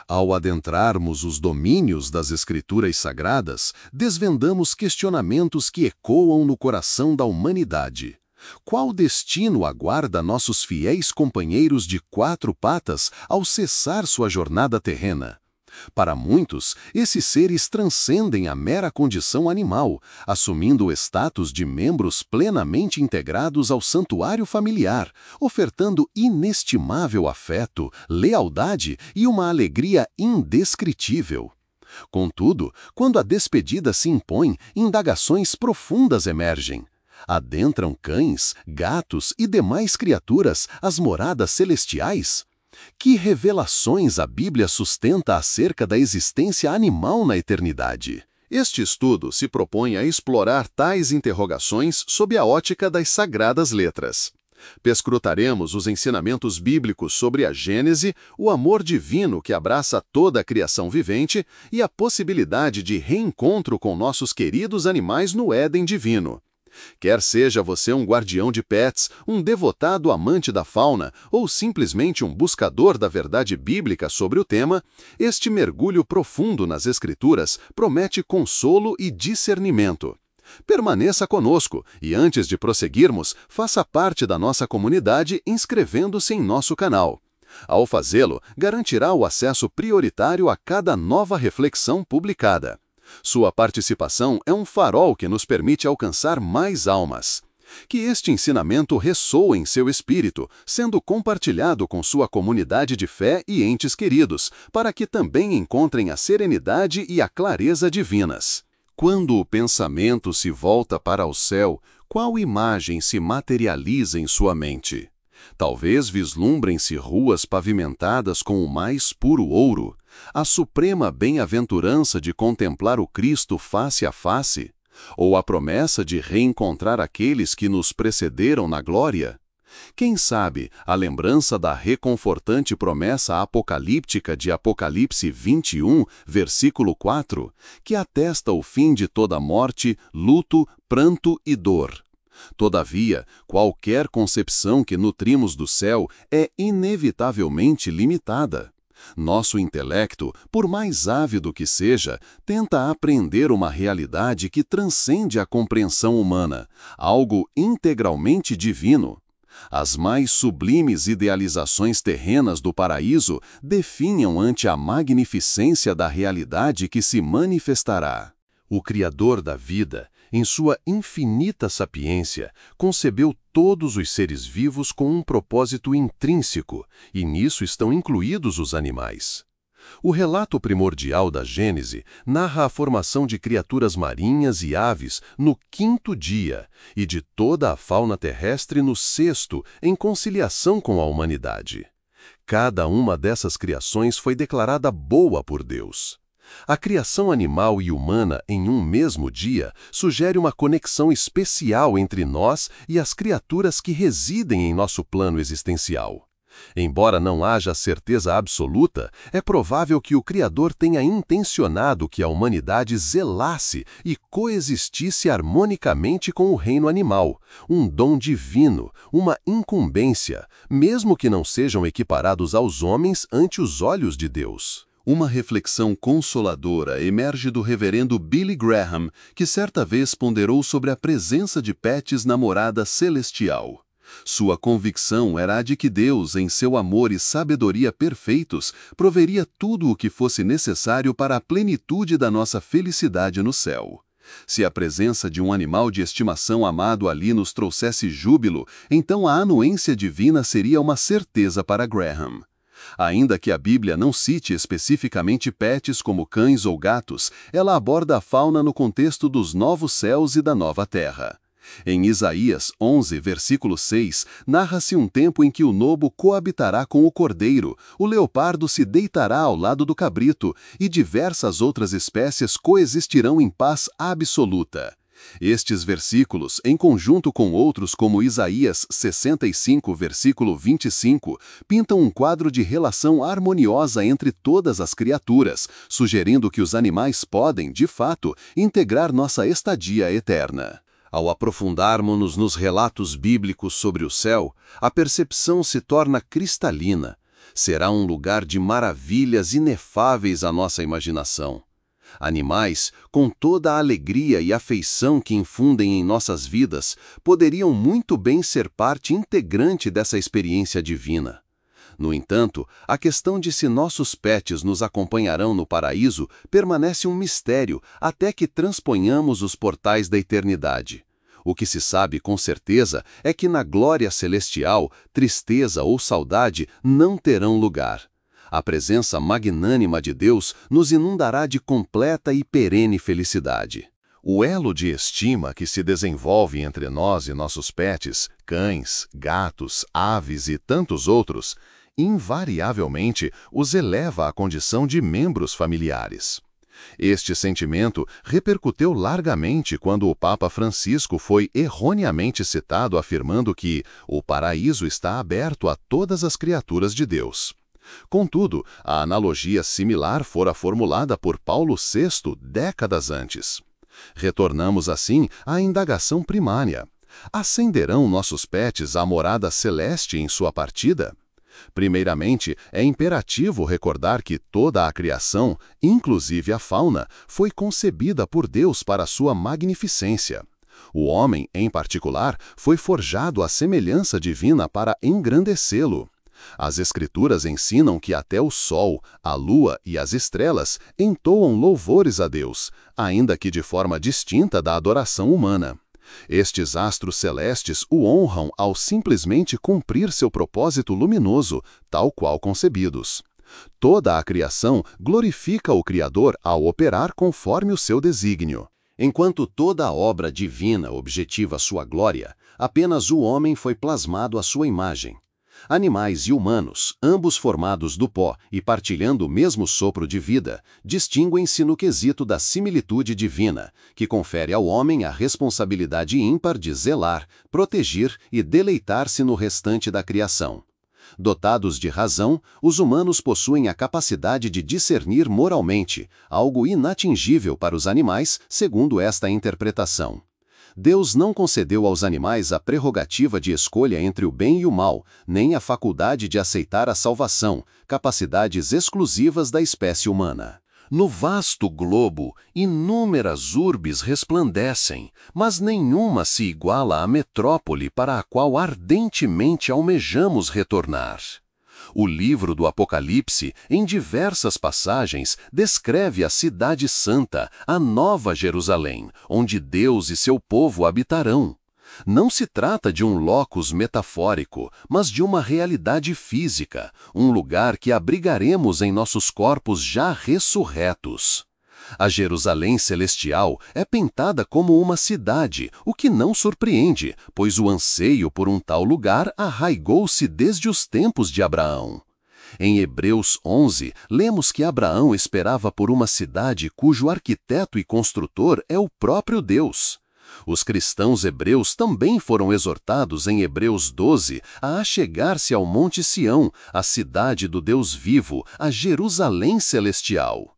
Ao adentrarmos os domínios das Escrituras Sagradas, desvendamos questionamentos que ecoam no coração da humanidade. Qual destino aguarda nossos fiéis companheiros de quatro patas ao cessar sua jornada terrena? Para muitos, esses seres transcendem a mera condição animal, assumindo o status de membros plenamente integrados ao santuário familiar, ofertando inestimável afeto, lealdade e uma alegria indescritível. Contudo, quando a despedida se impõe, indagações profundas emergem. Adentram cães, gatos e demais criaturas as moradas celestiais? Que revelações a Bíblia sustenta acerca da existência animal na eternidade? Este estudo se propõe a explorar tais interrogações sob a ótica das Sagradas Letras. Perscrutaremos os ensinamentos bíblicos sobre a Gênese, o amor divino que abraça toda a criação vivente e a possibilidade de reencontro com nossos queridos animais no Éden divino. Quer seja você um guardião de pets, um devotado amante da fauna ou simplesmente um buscador da verdade bíblica sobre o tema, este mergulho profundo nas Escrituras promete consolo e discernimento. Permaneça conosco e, antes de prosseguirmos, faça parte da nossa comunidade inscrevendo-se em nosso canal. Ao fazê-lo, garantirá o acesso prioritário a cada nova reflexão publicada. Sua participação é um farol que nos permite alcançar mais almas. Que este ensinamento ressoe em seu espírito, sendo compartilhado com sua comunidade de fé e entes queridos, para que também encontrem a serenidade e a clareza divinas. Quando o pensamento se volta para o céu, qual imagem se materializa em sua mente? Talvez vislumbrem-se ruas pavimentadas com o mais puro ouro, a suprema bem-aventurança de contemplar o Cristo face a face, ou a promessa de reencontrar aqueles que nos precederam na glória? Quem sabe a lembrança da reconfortante promessa apocalíptica de Apocalipse 21, versículo 4, que atesta o fim de toda morte, luto, pranto e dor. Todavia, qualquer concepção que nutrimos do céu é inevitavelmente limitada. Nosso intelecto, por mais ávido que seja, tenta apreender uma realidade que transcende a compreensão humana, algo integralmente divino. As mais sublimes idealizações terrenas do paraíso definham ante a magnificência da realidade que se manifestará. O Criador da vida, em sua infinita sapiência, concebeu todos os seres vivos com um propósito intrínseco, e nisso estão incluídos os animais. O relato primordial da Gênese narra a formação de criaturas marinhas e aves no 5º dia e de toda a fauna terrestre no 6º, em conciliação com a humanidade. Cada uma dessas criações foi declarada boa por Deus. A criação animal e humana em um mesmo dia sugere uma conexão especial entre nós e as criaturas que residem em nosso plano existencial. Embora não haja certeza absoluta, é provável que o Criador tenha intencionado que a humanidade zelasse e coexistisse harmonicamente com o reino animal, um dom divino, uma incumbência, mesmo que não sejam equiparados aos homens ante os olhos de Deus. Uma reflexão consoladora emerge do reverendo Billy Graham, que certa vez ponderou sobre a presença de pets na morada celestial. Sua convicção era a de que Deus, em seu amor e sabedoria perfeitos, proveria tudo o que fosse necessário para a plenitude da nossa felicidade no céu. Se a presença de um animal de estimação amado ali nos trouxesse júbilo, então a anuência divina seria uma certeza para Graham. Ainda que a Bíblia não cite especificamente pets como cães ou gatos, ela aborda a fauna no contexto dos novos céus e da nova terra. Em Isaías 11, versículo 6, narra-se um tempo em que o lobo coabitará com o cordeiro, o leopardo se deitará ao lado do cabrito e diversas outras espécies coexistirão em paz absoluta. Estes versículos, em conjunto com outros como Isaías 65, versículo 25, pintam um quadro de relação harmoniosa entre todas as criaturas, sugerindo que os animais podem, de fato, integrar nossa estadia eterna. Ao aprofundarmos-nos nos relatos bíblicos sobre o céu, a percepção se torna cristalina. Será um lugar de maravilhas inefáveis à nossa imaginação. Animais, com toda a alegria e afeição que infundem em nossas vidas, poderiam muito bem ser parte integrante dessa experiência divina. No entanto, a questão de se nossos pets nos acompanharão no paraíso permanece um mistério até que transponhamos os portais da eternidade. O que se sabe com certeza é que na glória celestial, tristeza ou saudade não terão lugar. A presença magnânima de Deus nos inundará de completa e perene felicidade. O elo de estima que se desenvolve entre nós e nossos pets, cães, gatos, aves e tantos outros, invariavelmente os eleva à condição de membros familiares. Este sentimento repercutiu largamente quando o Papa Francisco foi erroneamente citado afirmando que o paraíso está aberto a todas as criaturas de Deus. Contudo, a analogia similar fora formulada por Paulo VI décadas antes. Retornamos assim à indagação primária. Ascenderão nossos pets à morada celeste em sua partida? Primeiramente, é imperativo recordar que toda a criação, inclusive a fauna, foi concebida por Deus para sua magnificência. O homem, em particular, foi forjado à semelhança divina para engrandecê-lo. As Escrituras ensinam que até o sol, a lua e as estrelas entoam louvores a Deus, ainda que de forma distinta da adoração humana. Estes astros celestes o honram ao simplesmente cumprir seu propósito luminoso, tal qual concebidos. Toda a criação glorifica o Criador ao operar conforme o seu desígnio. Enquanto toda a obra divina objetiva sua glória, apenas o homem foi plasmado à sua imagem. Animais e humanos, ambos formados do pó e partilhando o mesmo sopro de vida, distinguem-se no quesito da similitude divina, que confere ao homem a responsabilidade ímpar de zelar, proteger e deleitar-se no restante da criação. Dotados de razão, os humanos possuem a capacidade de discernir moralmente, algo inatingível para os animais, segundo esta interpretação. Deus não concedeu aos animais a prerrogativa de escolha entre o bem e o mal, nem a faculdade de aceitar a salvação, capacidades exclusivas da espécie humana. No vasto globo, inúmeras urbes resplandecem, mas nenhuma se iguala à metrópole para a qual ardentemente almejamos retornar. O livro do Apocalipse, em diversas passagens, descreve a Cidade Santa, a Nova Jerusalém, onde Deus e seu povo habitarão. Não se trata de um locus metafórico, mas de uma realidade física, um lugar que abrigaremos em nossos corpos já ressurretos. A Jerusalém celestial é pintada como uma cidade, o que não surpreende, pois o anseio por um tal lugar arraigou-se desde os tempos de Abraão. Em Hebreus 11, lemos que Abraão esperava por uma cidade cujo arquiteto e construtor é o próprio Deus. Os cristãos hebreus também foram exortados em Hebreus 12 a achegar-se ao Monte Sião, a cidade do Deus vivo, a Jerusalém celestial.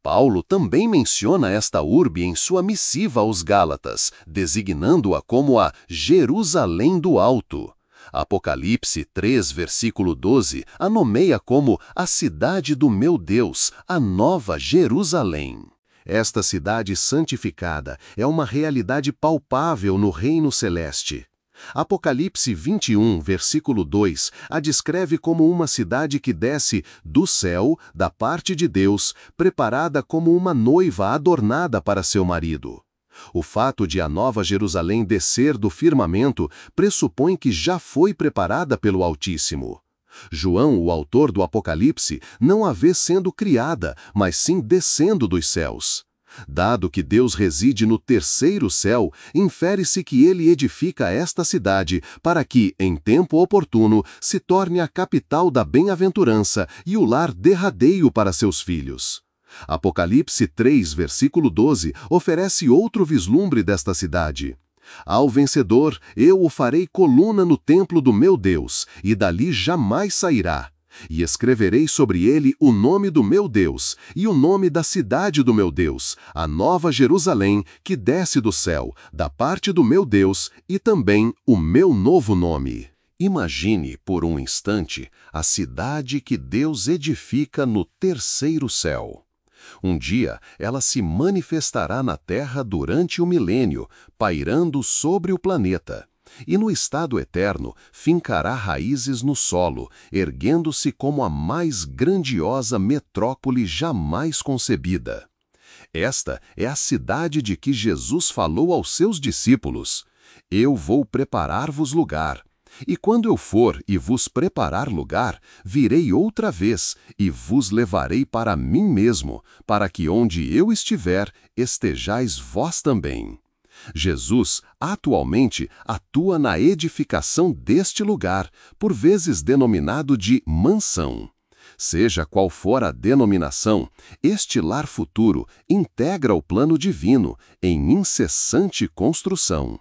Paulo também menciona esta urbe em sua missiva aos Gálatas, designando-a como a Jerusalém do Alto. Apocalipse 3, versículo 12, a nomeia como a cidade do meu Deus, a Nova Jerusalém. Esta cidade santificada é uma realidade palpável no reino celeste. Apocalipse 21, versículo 2, a descreve como uma cidade que desce do céu, da parte de Deus, preparada como uma noiva adornada para seu marido. O fato de a Nova Jerusalém descer do firmamento pressupõe que já foi preparada pelo Altíssimo. João, o autor do Apocalipse, não a vê sendo criada, mas sim descendo dos céus. Dado que Deus reside no terceiro céu, infere-se que ele edifica esta cidade para que, em tempo oportuno, se torne a capital da bem-aventurança e o lar derradeiro para seus filhos. Apocalipse 3, versículo 12, oferece outro vislumbre desta cidade. Ao vencedor, eu o farei coluna no templo do meu Deus, e dali jamais sairá. E escreverei sobre ele o nome do meu Deus, e o nome da cidade do meu Deus, a Nova Jerusalém, que desce do céu, da parte do meu Deus, e também o meu novo nome. Imagine, por um instante, a cidade que Deus edifica no terceiro céu. Um dia, ela se manifestará na Terra durante o milênio, pairando sobre o planeta. E no estado eterno, fincará raízes no solo, erguendo-se como a mais grandiosa metrópole jamais concebida. Esta é a cidade de que Jesus falou aos seus discípulos: Eu vou preparar-vos lugar. E quando eu for e vos preparar lugar, virei outra vez e vos levarei para mim mesmo, para que onde eu estiver, estejais vós também. Jesus, atualmente, atua na edificação deste lugar, por vezes denominado de mansão. Seja qual for a denominação, este lar futuro integra o plano divino em incessante construção.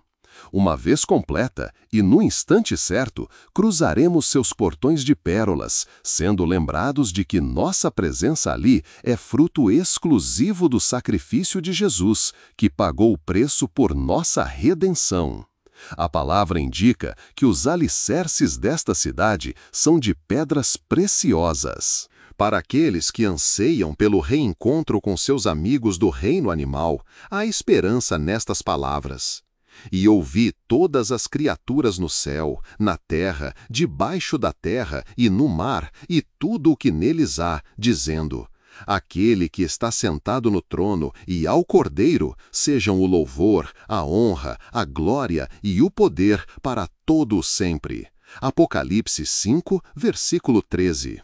Uma vez completa, e no instante certo, cruzaremos seus portões de pérolas, sendo lembrados de que nossa presença ali é fruto exclusivo do sacrifício de Jesus, que pagou o preço por nossa redenção. A palavra indica que os alicerces desta cidade são de pedras preciosas. Para aqueles que anseiam pelo reencontro com seus amigos do reino animal, há esperança nestas palavras. E ouvi todas as criaturas no céu, na terra, debaixo da terra e no mar, e tudo o que neles há, dizendo: Aquele que está sentado no trono e ao Cordeiro, sejam o louvor, a honra, a glória e o poder para todo o sempre. Apocalipse 5, versículo 13.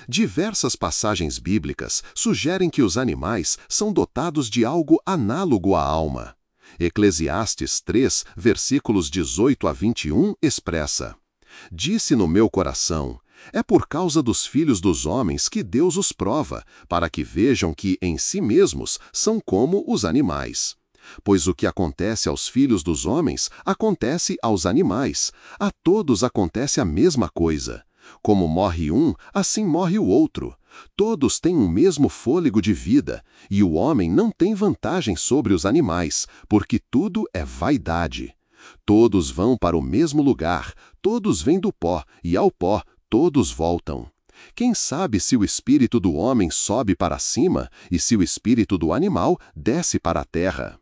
Diversas passagens bíblicas sugerem que os animais são dotados de algo análogo à alma. Eclesiastes 3, versículos 18 a 21, expressa: Disse no meu coração, é por causa dos filhos dos homens que Deus os prova, para que vejam que em si mesmos são como os animais. Pois o que acontece aos filhos dos homens, acontece aos animais. A todos acontece a mesma coisa. Como morre um, assim morre o outro. Todos têm o mesmo fôlego de vida, e o homem não tem vantagem sobre os animais, porque tudo é vaidade. Todos vão para o mesmo lugar, todos vêm do pó, e ao pó todos voltam. Quem sabe se o espírito do homem sobe para cima, e se o espírito do animal desce para a terra?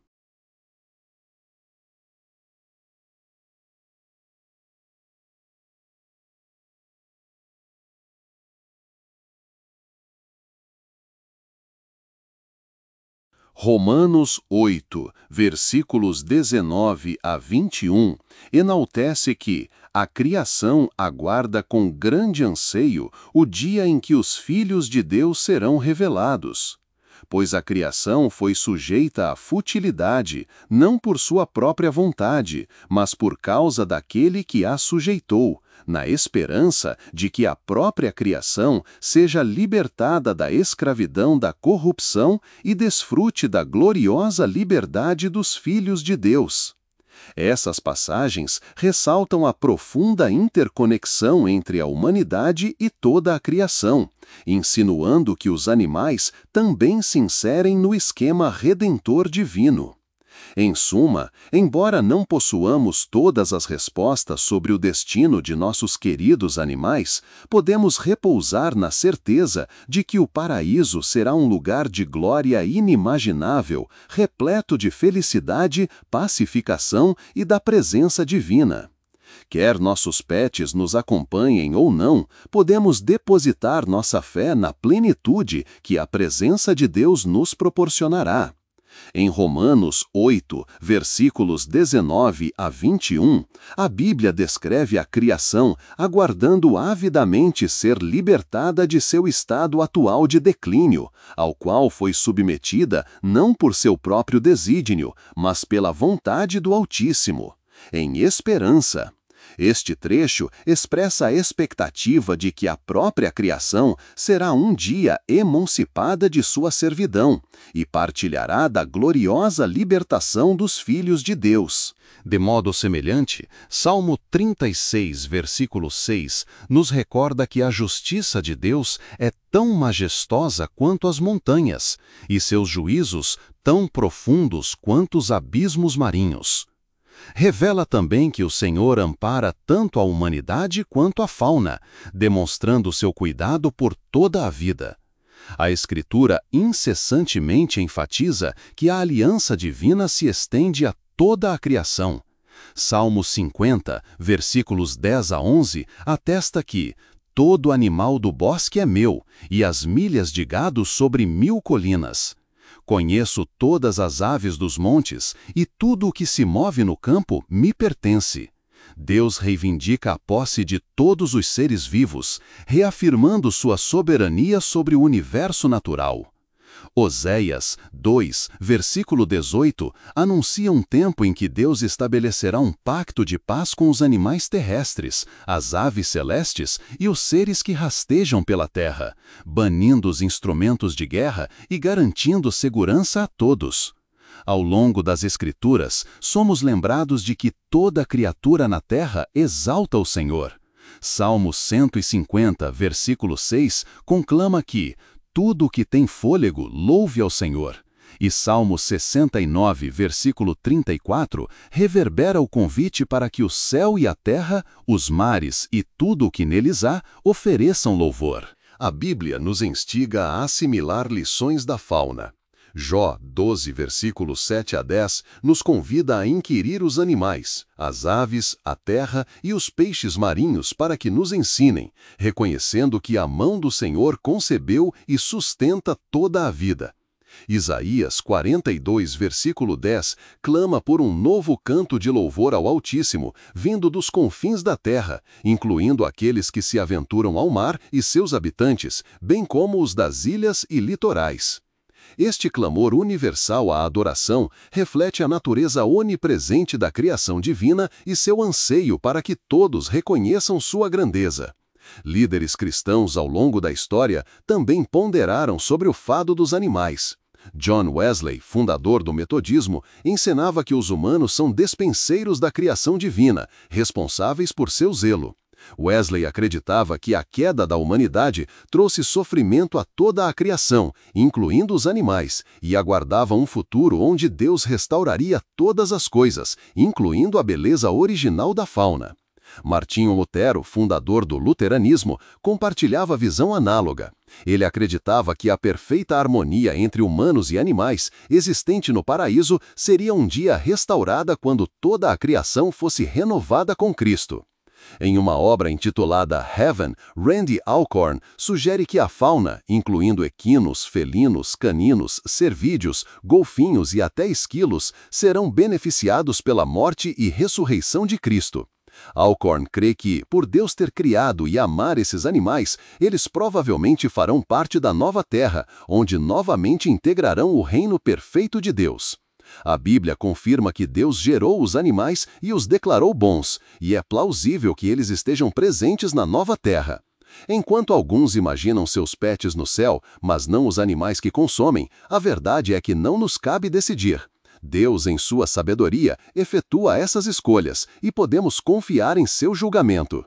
Romanos 8, versículos 19 a 21, enaltece que a criação aguarda com grande anseio o dia em que os filhos de Deus serão revelados. Pois a criação foi sujeita à futilidade, não por sua própria vontade, mas por causa daquele que a sujeitou, na esperança de que a própria criação seja libertada da escravidão da corrupção e desfrute da gloriosa liberdade dos filhos de Deus. Essas passagens ressaltam a profunda interconexão entre a humanidade e toda a criação, insinuando que os animais também se inserem no esquema redentor divino. Em suma, embora não possuamos todas as respostas sobre o destino de nossos queridos animais, podemos repousar na certeza de que o paraíso será um lugar de glória inimaginável, repleto de felicidade, pacificação e da presença divina. Quer nossos pets nos acompanhem ou não, podemos depositar nossa fé na plenitude que a presença de Deus nos proporcionará. Em Romanos 8, versículos 19 a 21, a Bíblia descreve a criação aguardando avidamente ser libertada de seu estado atual de declínio, ao qual foi submetida não por seu próprio desígnio, mas pela vontade do Altíssimo, em esperança. Este trecho expressa a expectativa de que a própria criação será um dia emancipada de sua servidão e partilhará da gloriosa libertação dos filhos de Deus. De modo semelhante, Salmo 36, versículo 6, nos recorda que a justiça de Deus é tão majestosa quanto as montanhas, e seus juízos tão profundos quanto os abismos marinhos. Revela também que o Senhor ampara tanto a humanidade quanto a fauna, demonstrando seu cuidado por toda a vida. A Escritura incessantemente enfatiza que a aliança divina se estende a toda a criação. Salmo 50, versículos 10 a 11, atesta que todo animal do bosque é meu, e as milhas de gado sobre 1000 colinas. Conheço todas as aves dos montes, e tudo o que se move no campo me pertence. Deus reivindica a posse de todos os seres vivos, reafirmando sua soberania sobre o universo natural. Oséias 2, versículo 18, anuncia um tempo em que Deus estabelecerá um pacto de paz com os animais terrestres, as aves celestes e os seres que rastejam pela terra, banindo os instrumentos de guerra e garantindo segurança a todos. Ao longo das Escrituras, somos lembrados de que toda criatura na terra exalta o Senhor. Salmo 150, versículo 6, conclama que tudo o que tem fôlego louve ao Senhor. E Salmo 69, versículo 34, reverbera o convite para que o céu e a terra, os mares e tudo o que neles há, ofereçam louvor. A Bíblia nos instiga a assimilar lições da fauna. Jó 12, versículos 7 a 10, nos convida a inquirir os animais, as aves, a terra e os peixes marinhos para que nos ensinem, reconhecendo que a mão do Senhor concebeu e sustenta toda a vida. Isaías 42, versículo 10, clama por um novo canto de louvor ao Altíssimo, vindo dos confins da terra, incluindo aqueles que se aventuram ao mar e seus habitantes, bem como os das ilhas e litorais. Este clamor universal à adoração reflete a natureza onipresente da criação divina e seu anseio para que todos reconheçam sua grandeza. Líderes cristãos ao longo da história também ponderaram sobre o fado dos animais. John Wesley, fundador do metodismo, ensinava que os humanos são despenseiros da criação divina, responsáveis por seu zelo. Wesley acreditava que a queda da humanidade trouxe sofrimento a toda a criação, incluindo os animais, e aguardava um futuro onde Deus restauraria todas as coisas, incluindo a beleza original da fauna. Martinho Lutero, fundador do luteranismo, compartilhava visão análoga. Ele acreditava que a perfeita harmonia entre humanos e animais, existente no paraíso, seria um dia restaurada quando toda a criação fosse renovada com Cristo. Em uma obra intitulada Heaven, Randy Alcorn sugere que a fauna, incluindo equinos, felinos, caninos, cervídeos, golfinhos e até esquilos, serão beneficiados pela morte e ressurreição de Cristo. Alcorn crê que, por Deus ter criado e amar esses animais, eles provavelmente farão parte da nova terra, onde novamente integrarão o reino perfeito de Deus. A Bíblia confirma que Deus gerou os animais e os declarou bons, e é plausível que eles estejam presentes na nova terra. Enquanto alguns imaginam seus pets no céu, mas não os animais que consomem, a verdade é que não nos cabe decidir. Deus, em sua sabedoria, efetua essas escolhas, e podemos confiar em seu julgamento.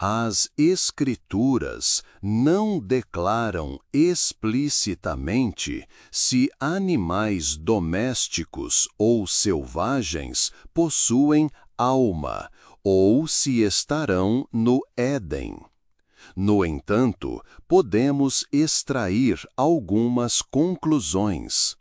As Escrituras não declaram explicitamente se animais domésticos ou selvagens possuem alma ou se estarão no Éden. No entanto, podemos extrair algumas conclusões.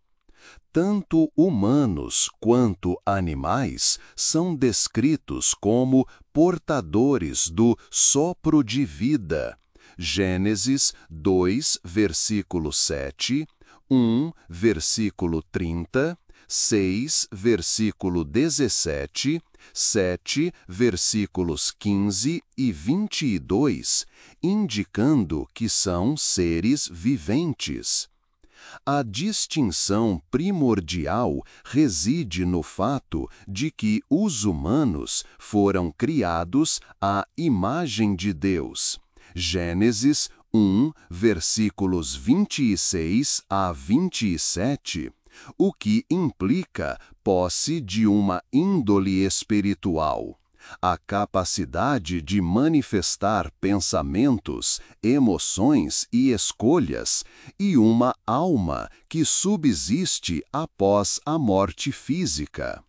Tanto humanos quanto animais são descritos como portadores do sopro de vida. Gênesis 2, versículo 7, 1, versículo 30, 6, versículo 17, 7, versículos 15 e 22, indicando que são seres viventes. A distinção primordial reside no fato de que os humanos foram criados à imagem de Deus. Gênesis 1, versículos 26 a 27, o que implica posse de uma índole espiritual. a capacidade de manifestar pensamentos, emoções e escolhas, e uma alma que subsiste após a morte física.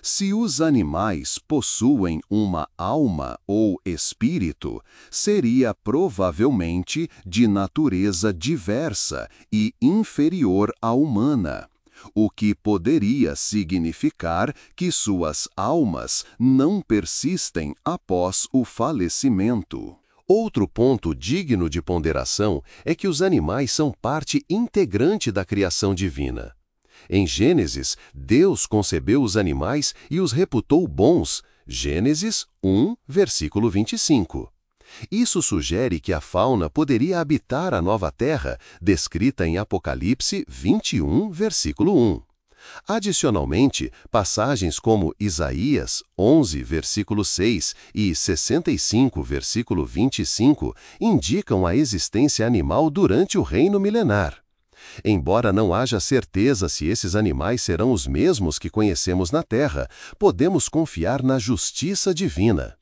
Se os animais possuem uma alma ou espírito, seria provavelmente de natureza diversa e inferior à humana, o que poderia significar que suas almas não persistem após o falecimento. Outro ponto digno de ponderação é que os animais são parte integrante da criação divina. Em Gênesis, Deus concebeu os animais e os reputou bons. Gênesis 1, versículo 25. Isso sugere que a fauna poderia habitar a nova terra, descrita em Apocalipse 21, versículo 1. Adicionalmente, passagens como Isaías 11, versículo 6 e 65, versículo 25, indicam a existência animal durante o reino milenar. Embora não haja certeza se esses animais serão os mesmos que conhecemos na Terra, podemos confiar na justiça divina.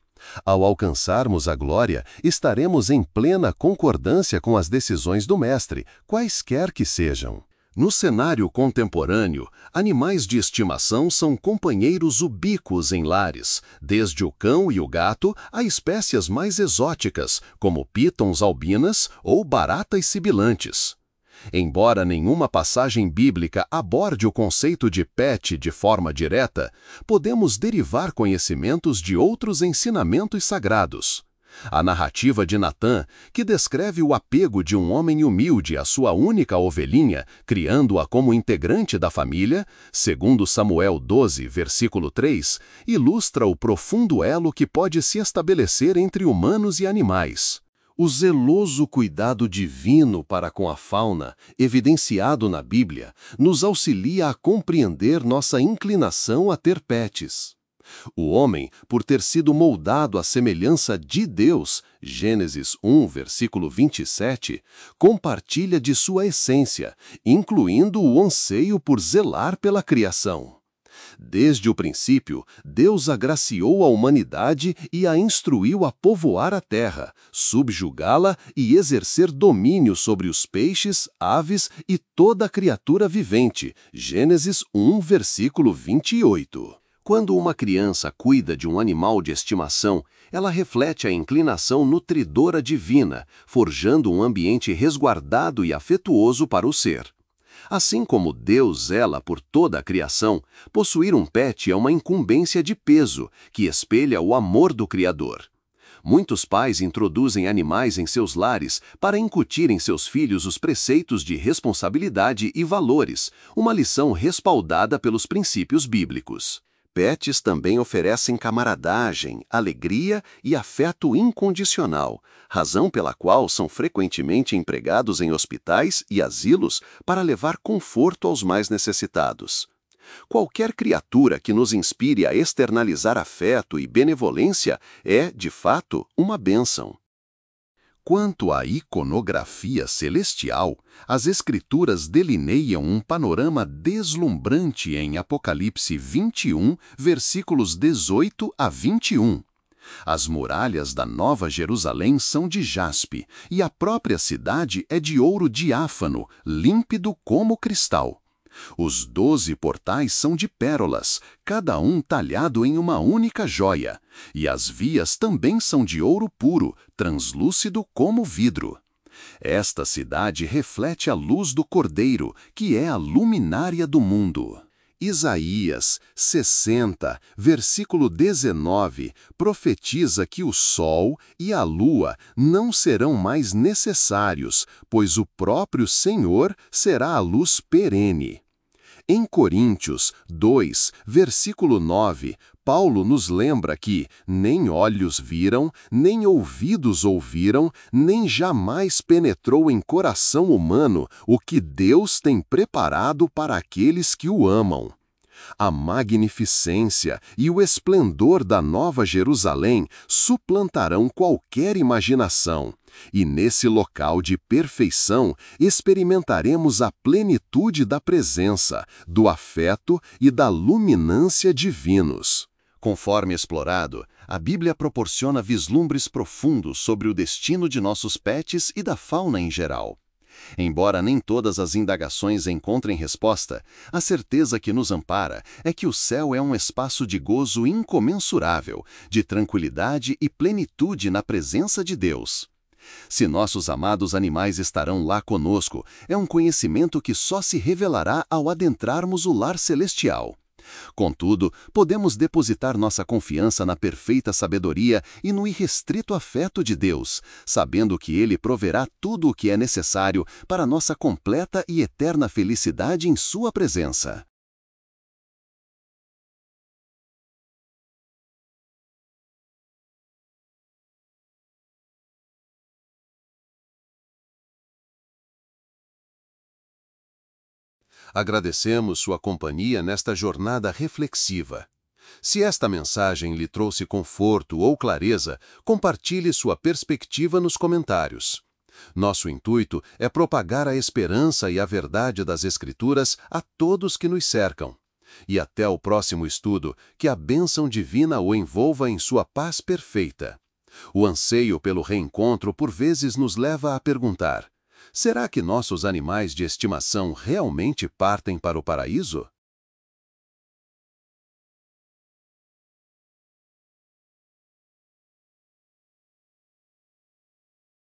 Ao alcançarmos a glória, estaremos em plena concordância com as decisões do Mestre, quaisquer que sejam. No cenário contemporâneo, animais de estimação são companheiros ubíquos em lares, desde o cão e o gato a espécies mais exóticas, como pitons albinas ou baratas sibilantes. Embora nenhuma passagem bíblica aborde o conceito de pet de forma direta, podemos derivar conhecimentos de outros ensinamentos sagrados. A narrativa de Natã, que descreve o apego de um homem humilde à sua única ovelhinha, criando-a como integrante da família, segundo Samuel 12, versículo 3, ilustra o profundo elo que pode se estabelecer entre humanos e animais. O zeloso cuidado divino para com a fauna, evidenciado na Bíblia, nos auxilia a compreender nossa inclinação a ter pets. O homem, por ter sido moldado à semelhança de Deus, Gênesis 1, versículo 27, compartilha de sua essência, incluindo o anseio por zelar pela criação. Desde o princípio, Deus agraciou a humanidade e a instruiu a povoar a terra, subjugá-la e exercer domínio sobre os peixes, aves e toda criatura vivente. Gênesis 1, versículo 28. Quando uma criança cuida de um animal de estimação, ela reflete a inclinação nutridora divina, forjando um ambiente resguardado e afetuoso para o ser. Assim como Deus zela por toda a criação, possuir um pet é uma incumbência de peso, que espelha o amor do Criador. Muitos pais introduzem animais em seus lares para incutir em seus filhos os preceitos de responsabilidade e valores, uma lição respaldada pelos princípios bíblicos. Pets também oferecem camaradagem, alegria e afeto incondicional, razão pela qual são frequentemente empregados em hospitais e asilos para levar conforto aos mais necessitados. Qualquer criatura que nos inspire a externalizar afeto e benevolência é, de fato, uma bênção. Quanto à iconografia celestial, as Escrituras delineiam um panorama deslumbrante em Apocalipse 21, versículos 18 a 21. As muralhas da Nova Jerusalém são de jaspe, e a própria cidade é de ouro diáfano, límpido como cristal. Os 12 portais são de pérolas, cada um talhado em uma única joia, e as vias também são de ouro puro, translúcido como vidro. Esta cidade reflete a luz do Cordeiro, que é a luminária do mundo. Isaías 60, versículo 19, profetiza que o sol e a lua não serão mais necessários, pois o próprio Senhor será a luz perene. Em Coríntios 2, versículo 9, Paulo nos lembra que nem olhos viram, nem ouvidos ouviram, nem jamais penetrou em coração humano o que Deus tem preparado para aqueles que o amam. A magnificência e o esplendor da Nova Jerusalém suplantarão qualquer imaginação, e nesse local de perfeição experimentaremos a plenitude da presença, do afeto e da luminância divinos. Conforme explorado, A Bíblia proporciona vislumbres profundos sobre o destino de nossos pets e da fauna em geral. Embora nem todas as indagações encontrem resposta, a certeza que nos ampara é que o céu é um espaço de gozo incomensurável, de tranquilidade e plenitude na presença de Deus. Se nossos amados animais estarão lá conosco, é um conhecimento que só se revelará ao adentrarmos o lar celestial. Contudo, podemos depositar nossa confiança na perfeita sabedoria e no irrestrito afeto de Deus, sabendo que Ele proverá tudo o que é necessário para nossa completa e eterna felicidade em Sua presença. Agradecemos sua companhia nesta jornada reflexiva. Se esta mensagem lhe trouxe conforto ou clareza, compartilhe sua perspectiva nos comentários. Nosso intuito é propagar a esperança e a verdade das Escrituras a todos que nos cercam. E até o próximo estudo, que a bênção divina o envolva em sua paz perfeita. O anseio pelo reencontro por vezes nos leva a perguntar: será que nossos animais de estimação realmente partem para o paraíso?